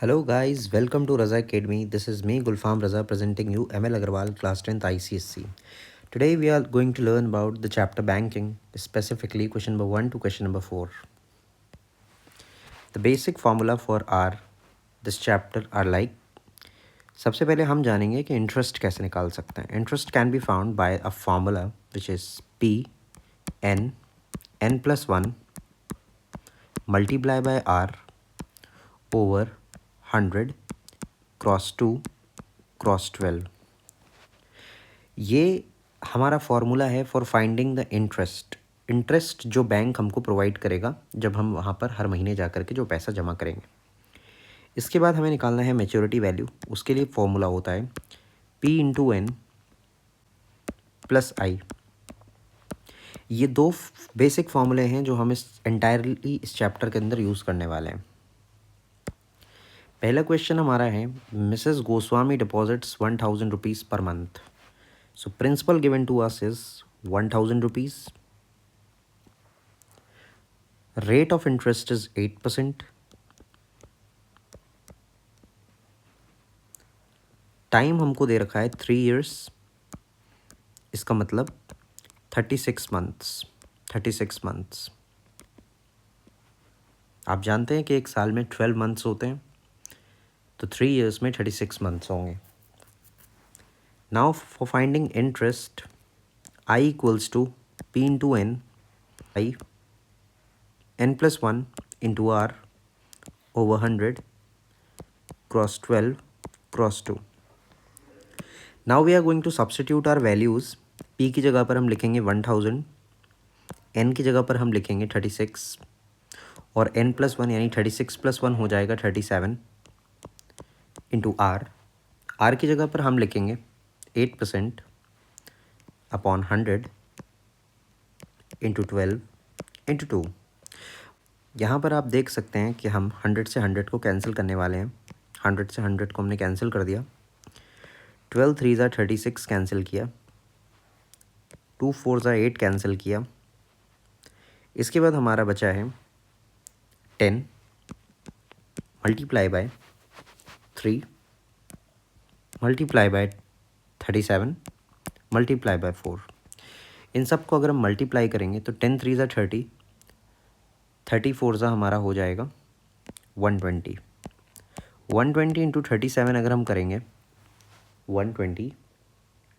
Hello guys, welcome to Raza Academy. This is me Gulfam Raza presenting you ML Agarwal class 10th ICSC. Today we are going to learn about the chapter banking, specifically question number 1 to question number 4. The basic formula for our this chapter are like सबसे पहले हम जानेंगे कि interest कैसे निकाल सकते हैं. Interest can be found by a formula which is P n plus 1 multiply by R over 100 cross 2 cross 12. ये हमारा फॉर्मूला है फॉर फाइंडिंग द इंटरेस्ट जो बैंक हमको प्रोवाइड करेगा जब हम वहाँ पर हर महीने जा कर के जो पैसा जमा करेंगे. इसके बाद हमें निकालना है मैच्योरिटी वैल्यू. उसके लिए फॉर्मूला होता है P इंटू एन प्लस आई. ये दो बेसिक फॉर्मूले हैं जो हम इस चैप्टर के अंदर यूज़ करने वाले हैं. पहला क्वेश्चन हमारा है Mrs Goswami deposits 1000 rupees per month. So principal given to us is 1000 rupees. Rate of interest is 8%. Time हमको दे रखा है 3 years. इसका मतलब 36 months. आप जानते हैं कि एक साल में 12 months होते हैं, तो 3 years में 36 months होंगे. Now for finding interest, I equals to P into N, n plus 1 into R over 100 cross 12 cross 2. Now we are going to substitute our values. P की जगह पर हम लिखेंगे 1000, N की जगह पर हम लिखेंगे 36 और N plus 1 यानी 36 plus 1 हो जाएगा 37 इंटू R की जगह पर हम लिखेंगे 8% अपॉन 100 इंटू 12 इंटू 2. यहाँ पर आप देख सकते हैं कि हम 100 से 100 को कैंसिल करने वाले हैं. 100 से 100 को हमने कैंसिल कर दिया. 12 3 ज़ा 36 कैंसिल किया. 2 4 ज़ा 8 कैंसिल किया. इसके बाद हमारा बचा है 10 multiply by 3 multiply by 37 multiply by 4. इन सब को अगर हम मल्टीप्लाई करेंगे तो 10 3 ज़ा 30, 34 ज़ा हमारा हो जाएगा 120. 120 इंटू 37 अगर हम करेंगे 120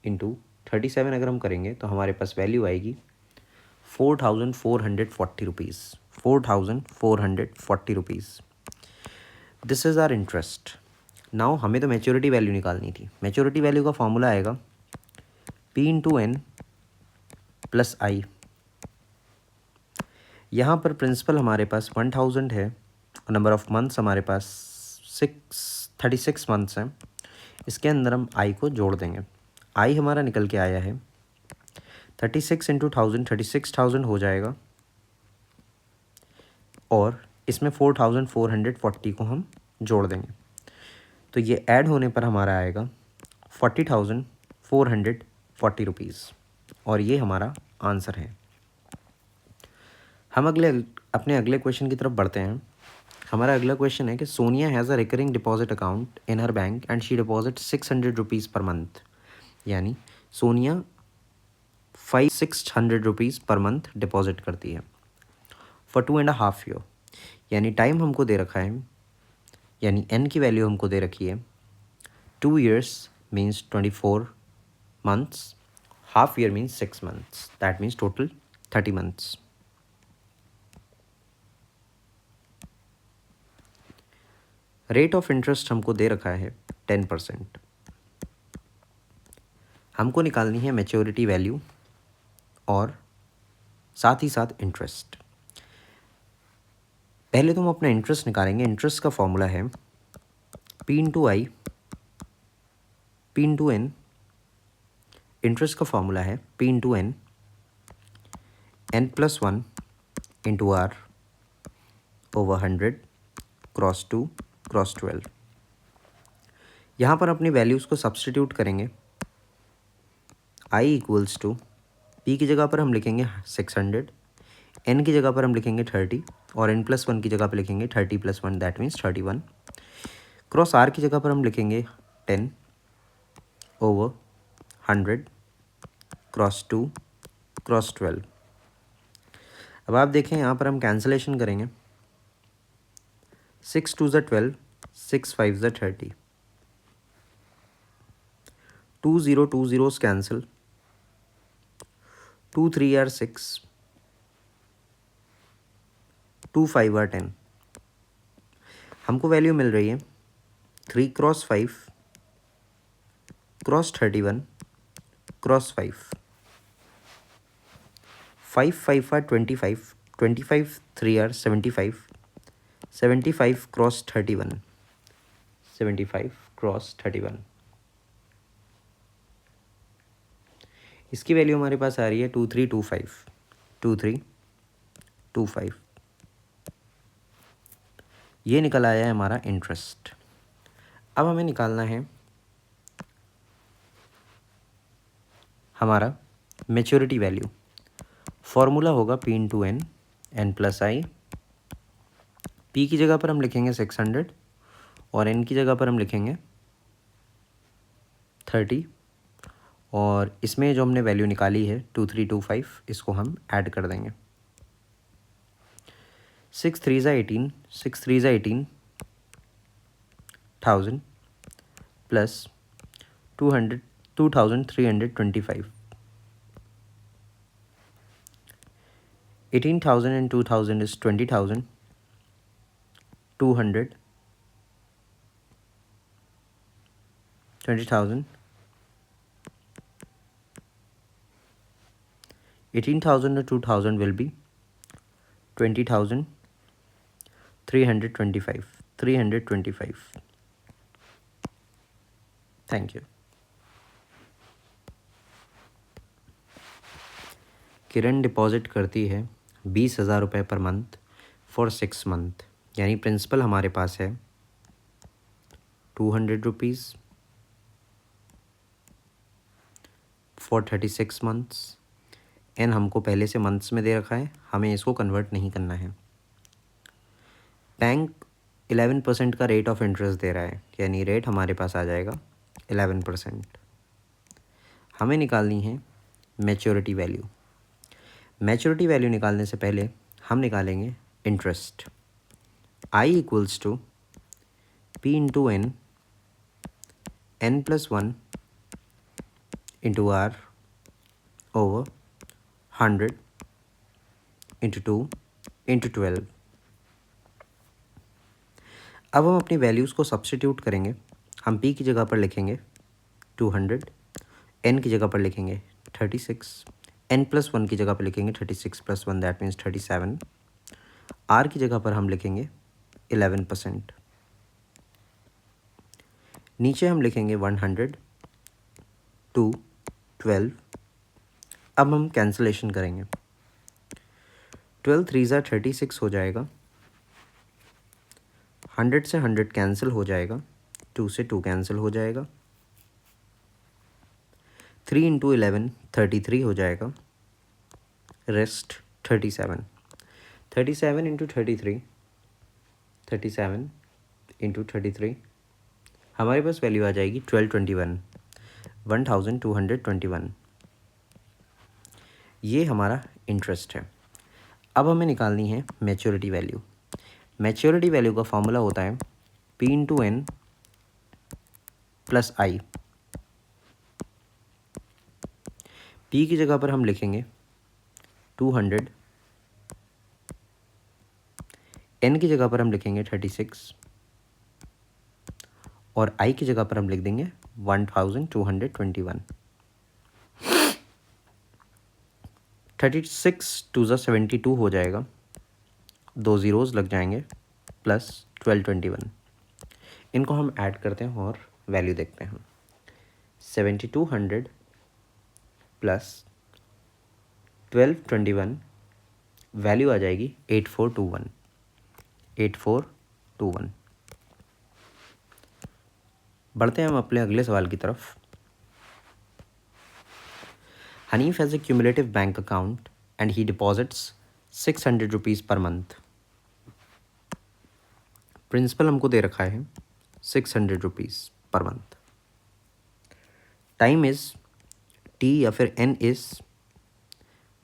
इंटू 37 अगर हम करेंगे तो हमारे पास वैल्यू आएगी 4440 rupees. 4440 rupees. This is our interest. Now हमें तो मैच्योरिटी वैल्यू निकालनी थी. मैच्योरिटी वैल्यू का फॉर्मूला आएगा P into N plus I. यहाँ पर प्रिंसिपल हमारे पास 1000 है और नंबर ऑफ मंथ्स हमारे पास 36 मंथ्स हैं. इसके अंदर हम आई को जोड़ देंगे. आई हमारा निकल के आया है 36 इंटू 36,000 हो जाएगा और इसमें 4440 को हम जोड़ देंगे तो ये ऐड होने पर हमारा आएगा 40,440 रुपीज़ और ये हमारा आंसर है. हम अपने अगले क्वेश्चन की तरफ बढ़ते हैं. हमारा अगला क्वेश्चन है कि Sonia has a recurring deposit account in her bank and she deposit 600 rupees per month. यानी Sonia 600 rupees per month deposit करती है फॉर 2.5 ईयर. यानी टाइम हमको दे रखा है, यानी एन की वैल्यू हमको दे रखी है 2 years means 24 months, half year means 6 months, that means total 30 months. Rate of interest हमको दे रखा है 10%. हमको निकालनी है मैच्योरिटी वैल्यू और साथ ही साथ इंटरेस्ट. पहले तो हम अपना इंटरेस्ट निकालेंगे. इंटरेस्ट का फॉर्मूला है P into I P into N. Interest का फॉर्मूला है P into N plus 1 into R over 100 cross 2 cross 12. यहाँ पर अपनी वैल्यूज़ को सब्सटीट्यूट करेंगे. I इक्वल्स टू P की जगह पर हम लिखेंगे 600, N की जगह पर हम लिखेंगे 30 और N प्लस 1 की जगह पर लिखेंगे 30 plus 1 that means 31. Cross R की जगह पर हम लिखेंगे 10 ओवर 100 क्रॉस 2 क्रॉस 12। अब आप देखें यहाँ पर हम कैंसलेशन करेंगे। 6 2 ज़ा 12, 6 5 ज़ा 30, 2 0 2 zeros कैंसिल, 2 3 आर 6, 2 5 आर 10। हमको वैल्यू मिल रही है 3 cross 5 cross 31 cross 5, 5 5 are 25, 25 3 are 75, 75 cross 31, 75 cross 31। इसकी वैल्यू हमारे पास आ रही है 2325, 2325। ये निकल आया है हमारा इंटरेस्ट। अब हमें निकालना है हमारा मैच्योरिटी वैल्यू। फॉर्मूला होगा P into N, N plus I. P की जगह पर हम लिखेंगे 600 और N की जगह पर हम लिखेंगे 30, और इसमें जो हमने वैल्यू निकाली है 2325, इसको हम ऐड कर देंगे। 6 3 ज़ा 18, 6 3 ज़ा 18,000 plus 2325। 18,000 and 2,000 is 20,000, 200, 20,000, 18,000 to 2,000 will be 20,325, 325। Thank you. Kiran deposit करती है 20,000 रुपये पर मंथ फॉर 6 मंथ, यानी प्रिंसिपल हमारे पास है 200 रुपीज़ फॉर 36 मंथ्स। एन हमको पहले से मंथ्स में दे रखा है, हमें इसको कन्वर्ट नहीं करना है। बैंक 11% का रेट ऑफ इंटरेस्ट दे रहा है, यानी रेट हमारे पास आ जाएगा 11%। हमें निकालनी है मैच्योरिटी वैल्यू। मैच्योरिटी वैल्यू निकालने से पहले हम निकालेंगे interest. I equals to P into N, N plus 1 into R over 100 into 2 into 12। अब हम अपनी वैल्यूज़ को सब्स्टिट्यूट करेंगे। हम P की जगह पर लिखेंगे 200, N की जगह पर लिखेंगे 36, N प्लस 1 की जगह पर लिखेंगे 36 प्लस 1 दैट मीन्स 37। R की जगह पर हम लिखेंगे 11%। नीचे हम लिखेंगे 100 टू 12। अब हम कैंसिलेशन करेंगे। 12 3 ज़ा 36 हो जाएगा, 100 से 100 कैंसिल हो जाएगा, 2 से 2 कैंसिल हो जाएगा, 3 इंटू 11 33 हो जाएगा, रेस्ट 37। 37 इंटू 33, 37 इंटू 33, हमारे पास वैल्यू आ जाएगी 1221, 1221। ये हमारा इंटरेस्ट है। अब हमें निकालनी है मैच्योरिटी वैल्यू। मैच्योरिटी वैल्यू का फॉर्मूला होता है P into N plus I. P की जगह पर हम लिखेंगे 200, N की जगह पर हम लिखेंगे 36 और I की जगह पर हम लिख देंगे 1221। 36 2 ज़ा 72 हो जाएगा, 2 ज़ीरोज़ लग जाएंगे, प्लस 1221। इनको हम ऐड करते हैं और वैल्यू देखते हैं। 7200 प्लस 1221, वैल्यू आ जाएगी 8421, 8421। बढ़ते हैं हम अपने अगले सवाल की तरफ। Hanif has a cumulative bank account and he deposits 600 rupees per month. Principal हमको दे रखा है 600 rupees per month. Time is T या फिर N is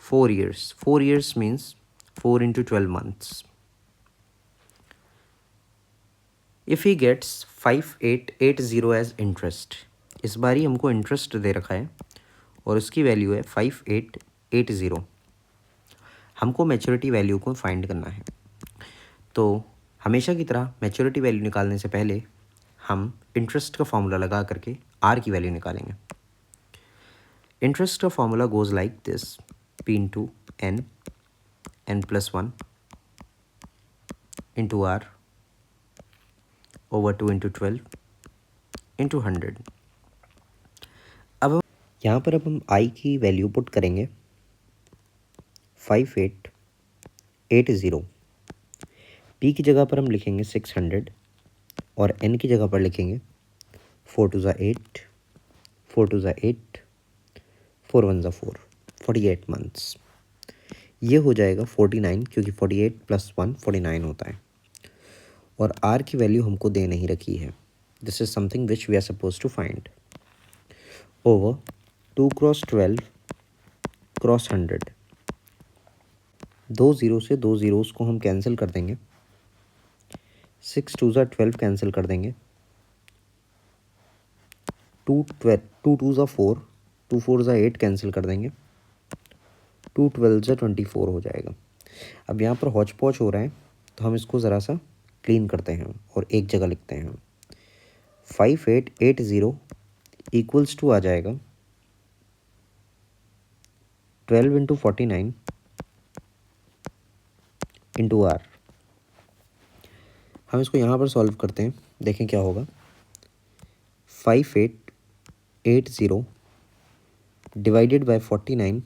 4 years। 4 years means 4 into 12 months। If he gets 5880 as interest, इस बार ही हमको इंटरेस्ट दे रखा है और उसकी वैल्यू है 5880। हमको मैच्योरिटी वैल्यू को फाइंड करना है। तो हमेशा की तरह मैच्योरिटी वैल्यू निकालने से पहले हम इंटरेस्ट का फॉर्मूला लगा करके आर की वैल्यू निकालेंगे। इंटरेस्ट का formula goes like this, P into N, N plus 1 into R over 2 into 12 into 100। अब यहाँ पर हम आई की वैल्यू पुट करेंगे 5880। पी की जगह पर हम लिखेंगे 600 और एन की जगह पर लिखेंगे 4 2 ज़ा 8, 4 2 ज़ा 8, 4 1 ज़ा 4, 48 मंथ्स। ये हो जाएगा 49, क्योंकि 48 + 1 49 होता है। और आर की वैल्यू हमको दे नहीं रखी है। This is something which we are suppose to find. Over 2 cross 12 cross 100, 2 zero से 2 ज़ीरोज़ को हम कैंसिल कर देंगे। 6 2 ज़ा 12 कैंसिल कर देंगे। 2 2 ज़ा 4, 2 4 ज़ा 8 कैंसिल कर देंगे। 2 12 ज़ा 24 हो जाएगा। अब यहाँ पर हौच पौच हो रहा है, तो हम इसको ज़रा सा क्लीन करते हैं और एक जगह लिखते हैं। 5880 इक्वल्स टू आ जाएगा 12 इंटू 49 इंटू आर। हम इसको यहाँ पर सॉल्व करते हैं, देखें क्या होगा। 5880 divided by 49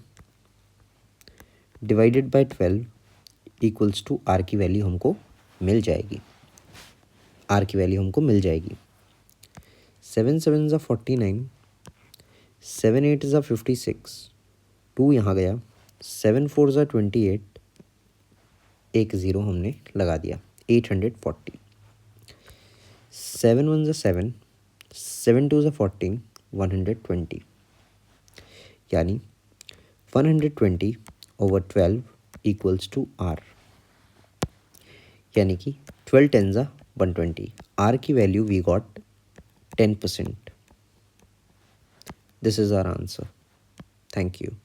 divided by 12 equals to R की वैल्यू हमको मिल जाएगी। आर की वैल्यू हमको मिल जाएगी 7 7 ज़ा 49, 7 8 ज़ा 56, 2 यहाँ गया, 7 4 ज़ा 28, एक ज़ीरो हमने लगा दिया, 840। 7 1 ज़ा 7, 7 2 ज़ा 14, 120, यानी 120 ओवर 12 इक्वल्स टू आर, यानी कि 12 10 ज़ा 120। आर की value we got 10%. This is our answer. Thank you.